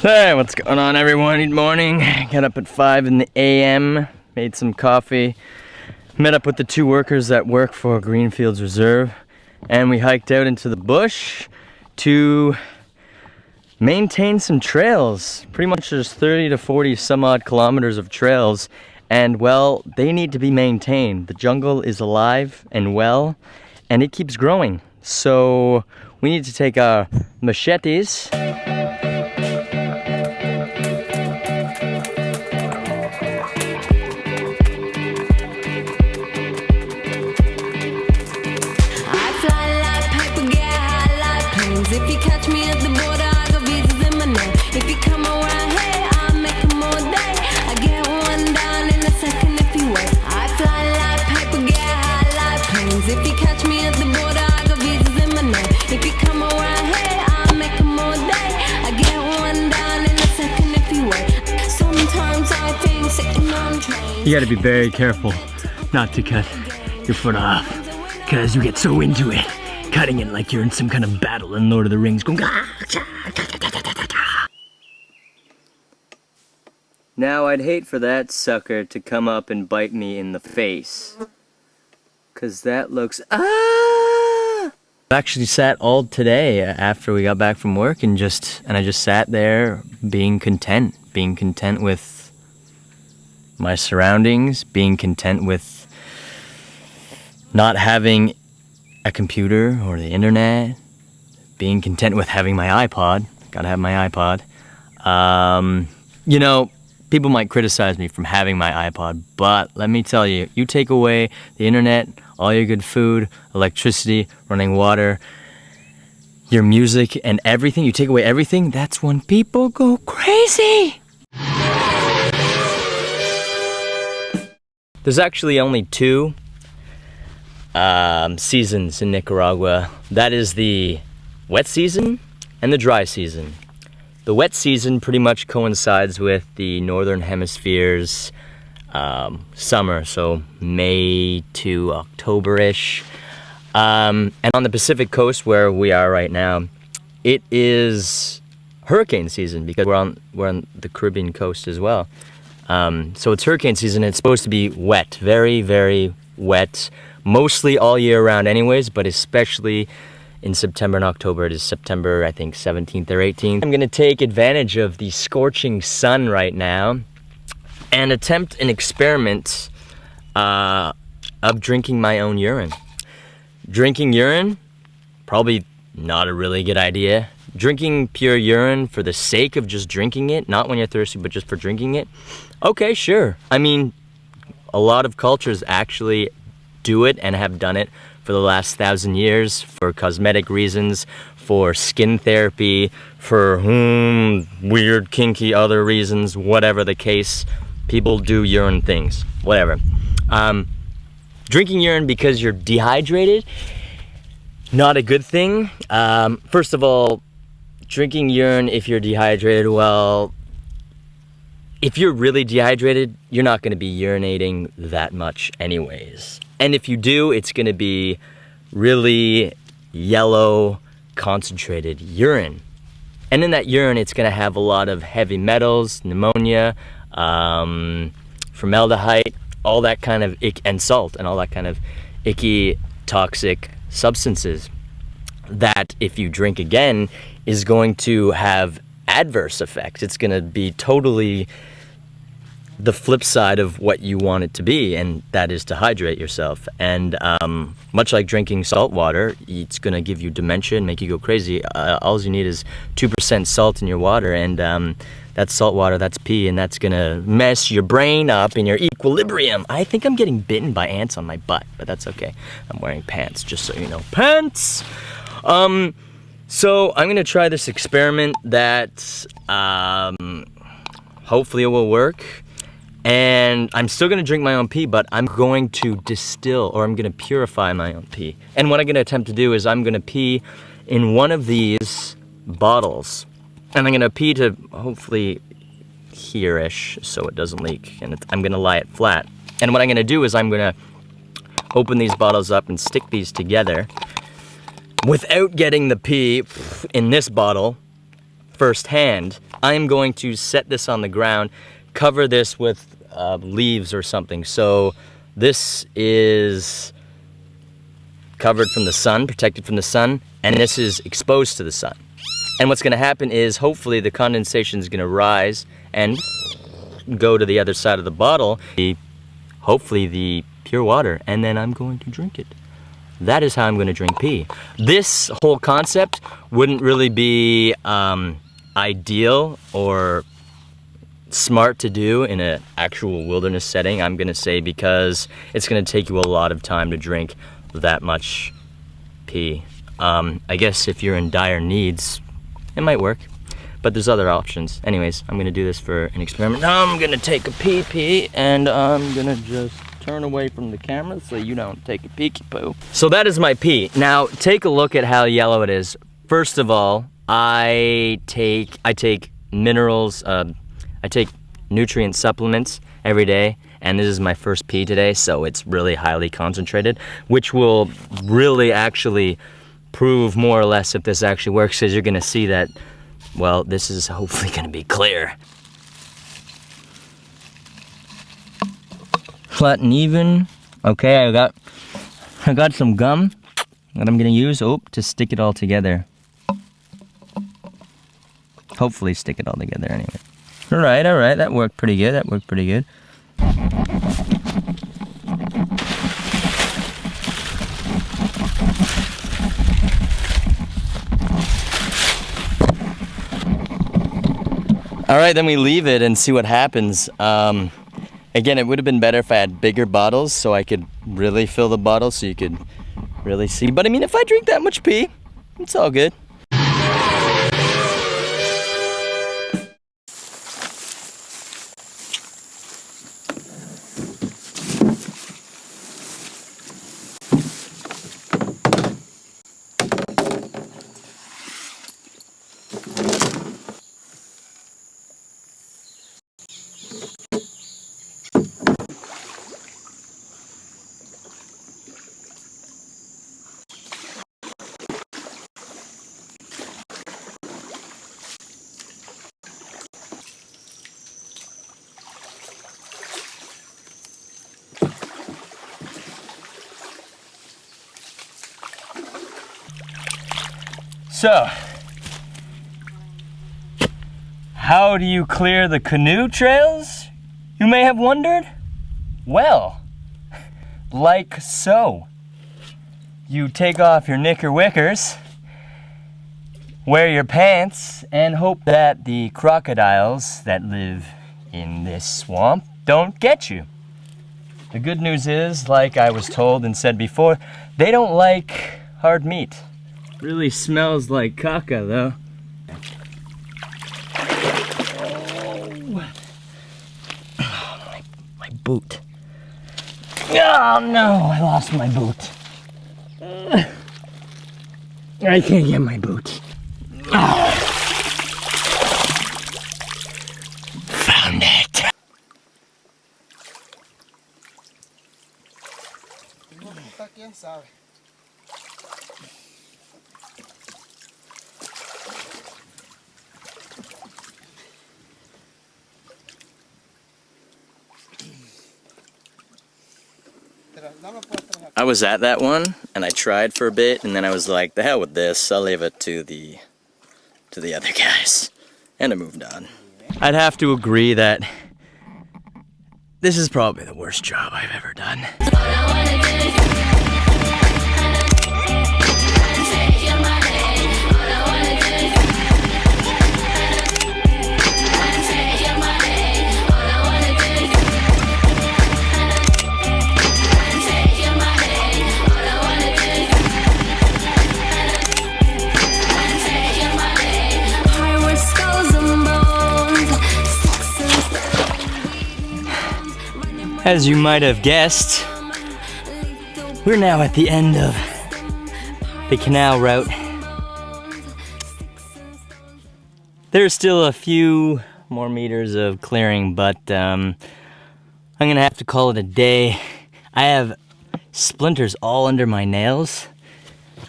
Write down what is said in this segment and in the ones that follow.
Hey, what's going on everyone? Good morning. Got up at 5 in the AM, made some coffee, met up with the two workers that work for Greenfileds Reserve, and we hiked out into the bush to maintain some trails. Pretty much there's 30 to 40 some odd kilometers of trails, and well, they need to be maintained. The jungle is alive and well, and it keeps growing. So we need to take our machetes If you catch me at the border, I got visas in my name. If you come around here, I'll make them all day. I get one down in a second if you wait. I fly like paper, get high like planes. If you catch me at the border, I got visas in my name. If you come around here, I'll make them all day. I get one down in a second if you wait. Sometimes I think sitting on trains. You gotta be very careful not to cut your foot off, because you get so into it, cutting it like you're in some kind of battle in Lord of the Rings, going Now I'd hate for that sucker to come up and bite me in the face, cause that looks I actually sat all today after we got back from work and I just sat there being content with my surroundings, being content with not having a computer or the internet, being content with having my iPod. Gotta have my iPod. You know, people might criticize me from having my iPod, but let me tell you, you take away the internet, all your good food, electricity, running water, your music and everything, you take away everything, that's when people go crazy. There's actually only two seasons in Nicaragua. That is the wet season and the dry season. The wet season pretty much coincides with the northern hemisphere's summer, so May to October-ish. And on the Pacific coast where we are right now, it is hurricane season because we're on the Caribbean coast as well. So it's hurricane season. It's supposed to be wet, very, very wet. Mostly all year round anyways, but especially in September and October. It is September, I think, 17th or 18th. I'm going to take advantage of the scorching sun right now and attempt an experiment of drinking my own urine. Drinking urine, probably not a really good idea. Drinking pure urine for the sake of just drinking it, not when you're thirsty, but just for drinking it, okay, sure. I mean, a lot of cultures actually do it and have done it for the last 1,000 years for cosmetic reasons, for skin therapy, for weird, kinky other reasons, whatever the case. People do urine things, whatever. Drinking urine because you're dehydrated, not a good thing. First of all, drinking urine if you're dehydrated, well, if you're really dehydrated, you're not going to be urinating that much anyways. And if you do, it's going to be really yellow, concentrated urine. And in that urine, it's going to have a lot of heavy metals, pneumonia, formaldehyde, all that kind of and salt, and all that kind of icky, toxic substances that if you drink again is going to have adverse effects. It's going to be totally the flip side of what you want it to be, and that is to hydrate yourself. And much like drinking salt water, it's going to give you dementia and make you go crazy. All you need is 2% salt in your water, and that's salt water, that's pee, and that's going to mess your brain up in your equilibrium. I think I'm getting bitten by ants on my butt, but that's okay. I'm wearing pants, just so you know. Pants! So I'm going to try this experiment that hopefully it will work. And I'm still going to drink my own pee, but I'm going to distill, or I'm going to purify my own pee. And what I'm going to attempt to do is I'm going to pee in one of these bottles. And I'm going to pee to hopefully here-ish so it doesn't leak. And I'm going to lie it flat. And what I'm going to do is I'm going to open these bottles up and stick these together without getting the pee in this bottle firsthand, I'm going to set this on the ground, cover this with leaves or something. So this is covered from the sun, protected from the sun, and this is exposed to the sun. And what's gonna happen is hopefully the condensation is gonna rise and go to the other side of the bottle, hopefully the pure water, and then I'm going to drink it. That is how I'm gonna drink pee. This whole concept wouldn't really be ideal or smart to do in an actual wilderness setting, I'm gonna say, because it's gonna take you a lot of time to drink that much pee. I guess if you're in dire needs, it might work, but there's other options. Anyways, I'm gonna do this for an experiment. Now I'm gonna take a pee and I'm gonna just turn away from the camera so you don't take a peeky poo. So that is my pee. Now take a look at how yellow it is. First of all, I take minerals, I take nutrient supplements every day, and this is my first pee today, so it's really highly concentrated, which will really actually prove more or less if this actually works, because you're gonna see that, well, this is hopefully gonna be clear. Flat and even. Okay, I got some gum that I'm gonna use to stick it all together. Hopefully stick it all together anyway. All right, that worked pretty good, All right, then we leave it and see what happens. Again, it would have been better if I had bigger bottles so I could really fill the bottle so you could really see. But I mean, if I drink that much pee, it's all good. So, how do you clear the canoe trails, you may have wondered? Well, like so. You take off your knickerwickers, wear your pants, and hope that the crocodiles that live in this swamp don't get you. The good news is, like I was told and said before, they don't like hard meat. Really smells like caca though. Oh, my boot. Oh no, I lost my boot. I can't get my boot. Found it. Sorry. I was at that one and I tried for a bit and then I was like, the hell with this, I'll leave it to the other guys, and I moved on. I'd have to agree that this is probably the worst job I've ever done. As you might have guessed, we're now at the end of the canal route. There's still a few more meters of clearing, but I'm gonna have to call it a day. I have splinters all under my nails,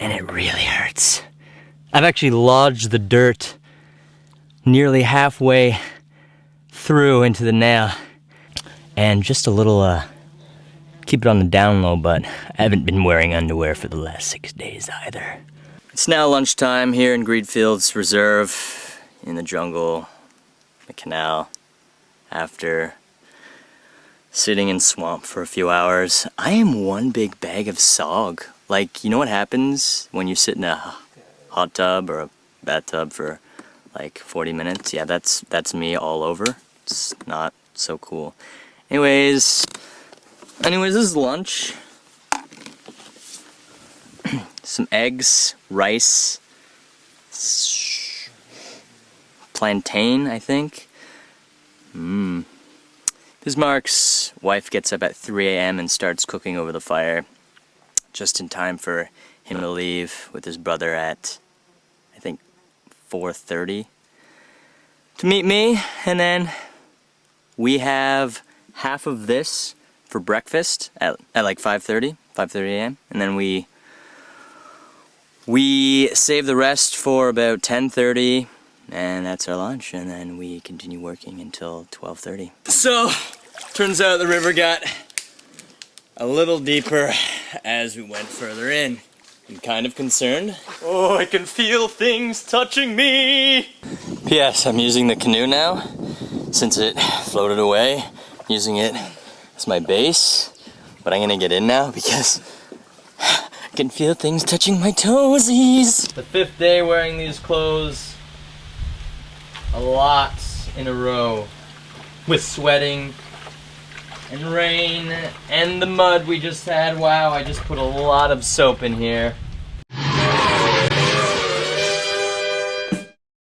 and it really hurts. I've actually lodged the dirt nearly halfway through into the nail. And just a little, keep it on the down low, but I haven't been wearing underwear for the last 6 days either. It's now lunchtime here in Greenfileds Reserve, in the jungle, the canal, after sitting in swamp for a few hours. I am one big bag of sog. Like, you know what happens when you sit in a hot tub or a bathtub for like 40 minutes? Yeah, that's me all over. It's not so cool. Anyways, this is lunch. Some eggs, rice, plantain, I think. Bismarck's wife gets up at 3 a.m. and starts cooking over the fire, just in time for him to leave with his brother at, I think, 4:30 to meet me. And then we have half of this for breakfast at like 5:30 a.m. And then we save the rest for about 10:30, and that's our lunch. And then we continue working until 12:30. So, turns out the river got a little deeper as we went further in. I'm kind of concerned. Oh, I can feel things touching me! P.S. I'm using the canoe now, since it floated away. I'm using it as my base, but I'm gonna get in now because I can feel things touching my toesies. The 5th day wearing these clothes, a lot in a row, with sweating and rain and the mud we just had. Wow, I just put a lot of soap in here.